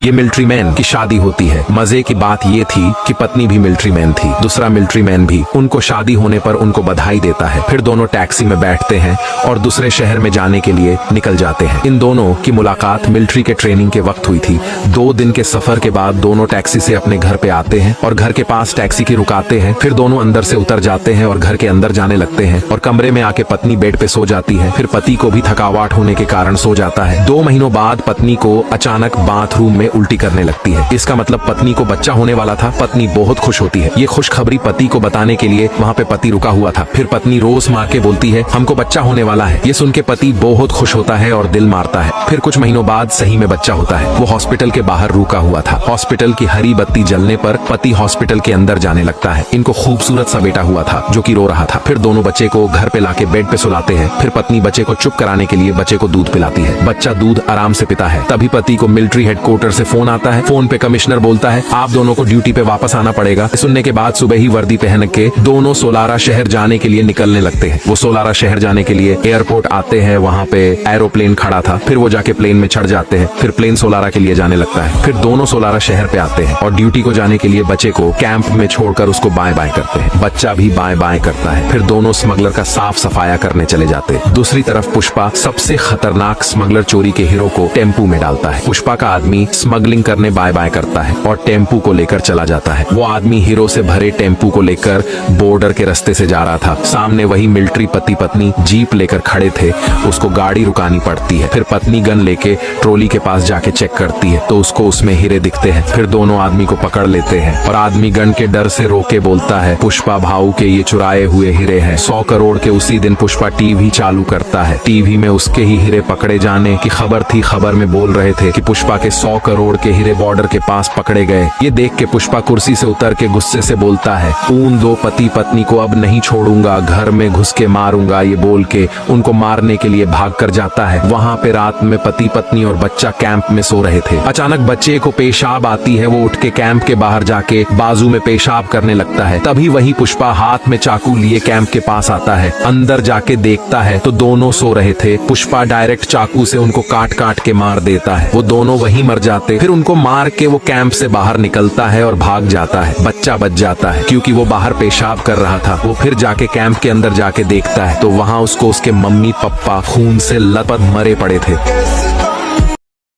ये military man की शादी होती है। मजे की बात ये थी कि पत्नी भी मिलिट्री मैन थी। दूसरा मिलिट्री मैन भी उनको शादी होने पर उनको बधाई देता है। फिर दोनों टैक्सी में बैठते हैं और दूसरे शहर में जाने के लिए निकल जाते हैं। इन दोनों की मुलाकात मिलिट्री के ट्रेनिंग के वक्त हुई थी। 2 दिन के सफर के बाद दोनों टैक्सी से अपने घर पे आते हैं और घर के पास टैक्सी की रुकाते हैं। फिर दोनों अंदर से उतर जाते हैं और घर के अंदर जाने लगते हैं और कमरे में आके पत्नी बेड पे सो जाती है। फिर पति को भी थकावट होने के कारण सो जाता है। 2 महीनों बाद पत्नी को अचानक बाथरूम में उल्टी करने लगती है। इसका मतलब पत्नी को बच्चा होने वाला था। पत्नी बहुत खुश होती है। ये खुशखबरी पति को बताने के लिए वहाँ पे पति रुका हुआ था। फिर पत्नी रोज मार के बोलती है हमको बच्चा होने वाला है। ये सुन के पति बहुत खुश होता है और दिल मारता है। फिर कुछ महीनों बाद सही में बच्चा होता है। वो हॉस्पिटल के बाहर रुका हुआ था। हॉस्पिटल की हरी बत्ती जलने पर पति हॉस्पिटल के अंदर जाने लगता है। इनको खूबसूरत सा बेटा हुआ था जो कि रो रहा था। फिर दोनों बच्चे को घर पे लाके बेड पे सुलाते हैं। फिर पत्नी बच्चे को चुप कराने के लिए बच्चे को दूध पिलाती है। बच्चा दूध आराम से पीता है। तभी पति को मिलिट्री हेडक्वार्टर से फोन आता है। फोन पे कमिश्नर बोलता है आप दोनों को ड्यूटी पे वापस आना पड़ेगा। सुनने के बाद सुबह ही वर्दी पहन के दोनों सोलारा शहर जाने के लिए निकलने लगते हैं। वो सोलारा शहर जाने के लिए एयरपोर्ट आते हैं। वहाँ पे एरोप्लेन खड़ा था। फिर वो जाके प्लेन में चढ़ जाते हैं। फिर प्लेन सोलारा के लिए जाने लगता है। फिर दोनों सोलारा शहर पे आते हैं और ड्यूटी को जाने के लिए बच्चे को कैंप में छोड़कर उसको बाय बाय करते हैं। बच्चा भी बाय बाय करता है। फिर दोनों स्मगलर का साफ सफाया करने चले जाते हैं। दूसरी तरफ पुष्पा सबसे खतरनाक स्मगलर चोरी के हीरो को टेम्पू में डालता है। पुष्पा का आदमी स्मगलिंग करने बाय बाय करता है और टेम्पू को लेकर चला जाता है। वो आदमी हीरो से भरे टेम्पू को लेकर बॉर्डर के रास्ते से जा रहा था। सामने वही मिलिट्री पति पत्नी जीप लेकर खड़े थे। उसको गाड़ी रुकानी पड़ती है। फिर पत्नी गन लेके ट्रॉली के पास जाके चेक करती है तो उसको उसमें हीरे दिखते हैं। फिर दोनों आदमी को पकड़ लेते हैं और आदमी गन के डर से रोके बोलता है पुष्पा भाऊ के ये चुराए हुए हीरे हैं। 100 करोड़ के। उसी दिन पुष्पा टीवी चालू करता है। टीवी में उसके ही हीरे पकड़े जाने की खबर थी। खबर में बोल रहे थे कि पुष्पा के 100 करोड़ के हीरे बॉर्डर के पास पकड़े गए। ये देख के पुष्पा कुर्सी से उतर के गुस्से से बोलता है उन 2 पति पत्नी को अब नहीं छोड़ूंगा, घर में घुस के मारूंगा। ये बोल के उनको मारने के लिए भाग कर जाता है। वहाँ पे रात में पति पत्नी और बच्चा कैंप में सो रहे थे। अचानक बच्चे को पेशाब आती है। वो उठ के कैंप के बाहर जाके बाजू में पेशाब करने लगता है। तभी वही पुष्पा हाथ में चाकू लिए कैंप के पास आता है। अंदर जाके देखता है तो दोनों सो रहे थे। पुष्पा डायरेक्ट चाकू से उनको काट काट के मार देता है। वो दोनों वहीं मर जाते। फिर उनको मार के वो कैंप से बाहर निकलता है और भाग जाता है। बच्चा बच जाता है क्योंकि वो बाहर पेशाब कर रहा था। वो फिर जाके कैंप के अंदर जाके देखता है तो वहाँ उसको उसके मम्मी पापा खून से लथपथ मरे पड़े थे।